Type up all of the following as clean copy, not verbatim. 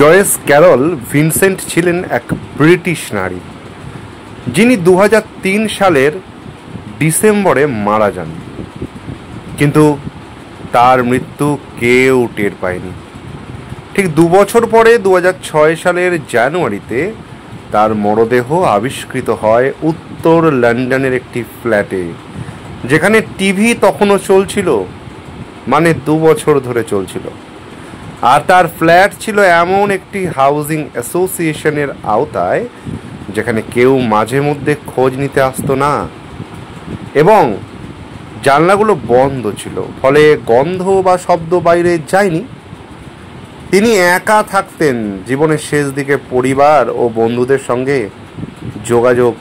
Joyce Carroll Vincent ছিলেন এক British নারী যিনি 2003 সালের ডিসেম্বরে মারা যান, কিন্তু তার মৃত্যু কেউ টের পায়নি। ঠিক 2 বছর পরে 2006 সালের জানুয়ারিতে তার মরদেহ আবিষ্কৃত হয় উত্তর লন্ডনের একটি ফ্ল্যাটে, যেখানে টিভি তখনও চলছিল, মানে 2 বছর ধরে চলছিল। আর তার ফ্ল্যাট ছিল এমন একটি হাউজিং অ্যাসোসিয়েশনের আওতায় যেখানে কেউ মাঝে মধ্যে খোঁজ নিতে আসতো না, এবং জানলাগুলো বন্ধ ছিল, ফলে গন্ধ বা শব্দ বাইরে যায়নি। তিনি একা থাকতেন। জীবনের শেষ দিকে পরিবার ও বন্ধুদের সঙ্গে যোগাযোগ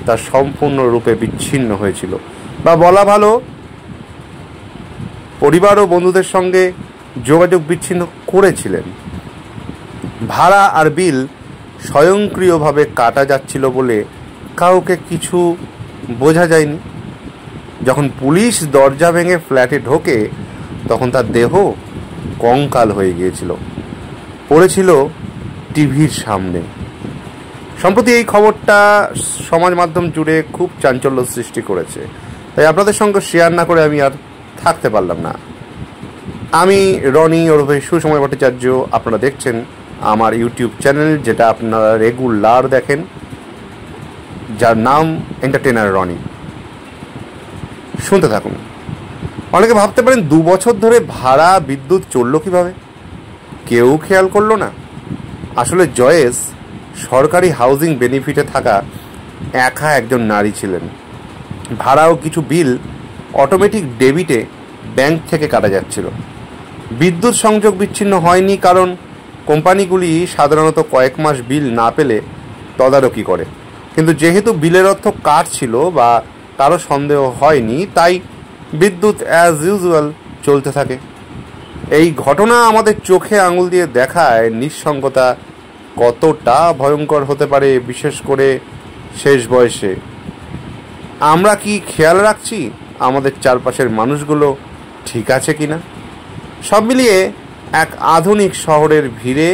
তার সম্পূর্ণরূপে বিচ্ছিন্ন হয়েছিল, বা বলা ভালো, পরিবার ও বন্ধুদের সঙ্গে যোগাযোগ বিচ্ছিন্ন করেছিলেন। ভাড়া আর বিল স্বয়ংক্রিয়ভাবে কাটা যাচ্ছিল বলে কাউকে কিছু বোঝা যায়নি। যখন পুলিশ দরজা ভেঙে ফ্ল্যাটে ঢোকে তখন তার দেহ কঙ্কাল হয়ে গিয়েছিল, পড়েছিল টিভির সামনে। সম্প্রতি এই খবরটা সমাজ মাধ্যম জুড়ে খুব চাঞ্চল্য সৃষ্টি করেছে, তাই আপনাদের সঙ্গে শেয়ার না করে আমি আর থাকতে পারলাম না। আমি রনি ওরফে সুসময় ভট্টাচার্য। আপনারা দেখছেন আমার ইউটিউব চ্যানেল, যেটা আপনারা রেগুলার দেখেন, যার নাম এন্টারটেনার রনি। শুনতে থাকুন। অনেকে ভাবতে পারেন 2 বছর ধরে ভাড়া বিদ্যুৎ চলল কিভাবে, কেউ খেয়াল করলো না। আসলে জয়েস সরকারি হাউজিং বেনিফিটে থাকা একা একজন নারী ছিলেন। ভাড়া ও কিছু বিল অটোমেটিক ডেবিটে ব্যাংক থেকে কাটা যাচ্ছিল। বিদ্যুৎ সংযোগ বিচ্ছিন্ন হয়নি, কারণ কোম্পানিগুলি সাধারণত কয়েক মাস বিল না পেলে তদারকি করে। কিন্তু যেহেতু বিলের অর্থ কাটছিল বা কারো সন্দেহ হয়নি, তাই বিদ্যুৎ অ্যাজ ইউজুয়াল চলতে থাকে। এই ঘটনা আমাদের চোখে আঙুল দিয়ে দেখায় নিঃসঙ্গতা কতটা ভয়ঙ্কর হতে পারে, বিশেষ করে শেষ বয়সে। আমরা কি খেয়াল রাখছি আমাদের চারপাশের মানুষগুলো ঠিক আছে কিনা? সব মিলিয়ে এক আধুনিক শহরের ভিড়ে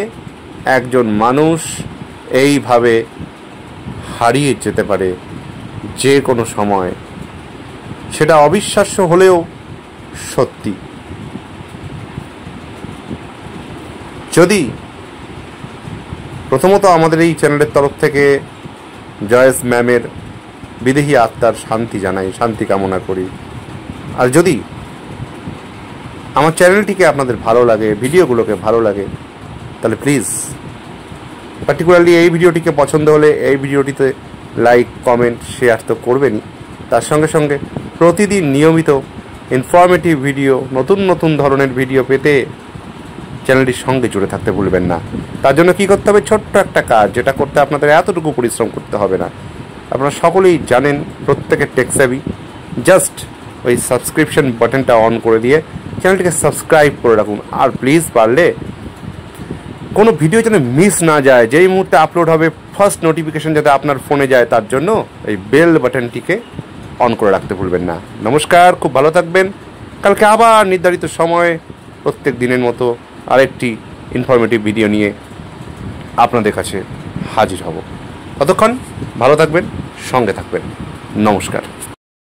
একজন মানুষ এইভাবে হারিয়ে যেতে পারে যে কোনো সময়। সেটা অবিশ্বাস্য হলেও সত্যি। যদি প্রথমত আমাদের এই চ্যানেলের তরফ থেকে জয়েস ম্যামের বিদেহী আত্মার শান্তি জানাই, শান্তি কামনা করি। আর যদি আমার চ্যানেলটিকে আপনাদের ভালো লাগে, ভিডিওগুলোকে ভালো লাগে, তাহলে প্লিজ, পার্টিকুলারলি এই ভিডিওটিকে পছন্দ হলে এই ভিডিওটিতে লাইক, কমেন্ট, শেয়ার তো করবেনই, তার সঙ্গে সঙ্গে প্রতিদিন নিয়মিত ইনফরমেটিভ ভিডিও, নতুন নতুন ধরনের ভিডিও পেতে চ্যানেলটির সঙ্গে জুড়ে থাকতে ভুলবেন না। তার জন্য কী করতে হবে? ছোট্ট একটা কাজ, যেটা করতে আপনাদের এতটুকু পরিশ্রম করতে হবে না। আপনারা সকলেই জানেন, প্রত্যেকের টেক সেভি। জাস্ট ওই সাবস্ক্রিপশন বাটনটা অন করে দিয়ে চ্যানেলটিকে সাবস্ক্রাইব করে রাখুন। আর প্লিজ পারলে কোনো ভিডিও যেন মিস না যায়, যেই মুহূর্তে আপলোড হবে ফার্স্ট নোটিফিকেশন যাতে আপনার ফোনে যায়, তার জন্য এই বেল বাটনটিকে অন করে রাখতে ভুলবেন না। নমস্কার, খুব ভালো থাকবেন। কালকে আবার নির্ধারিত সময়ে প্রত্যেক দিনের মতো আরেকটি ইনফরমেটিভ ভিডিও নিয়ে আপনাদের কাছে হাজির হব। ততক্ষণ ভালো থাকবেন, সঙ্গে থাকবেন। নমস্কার।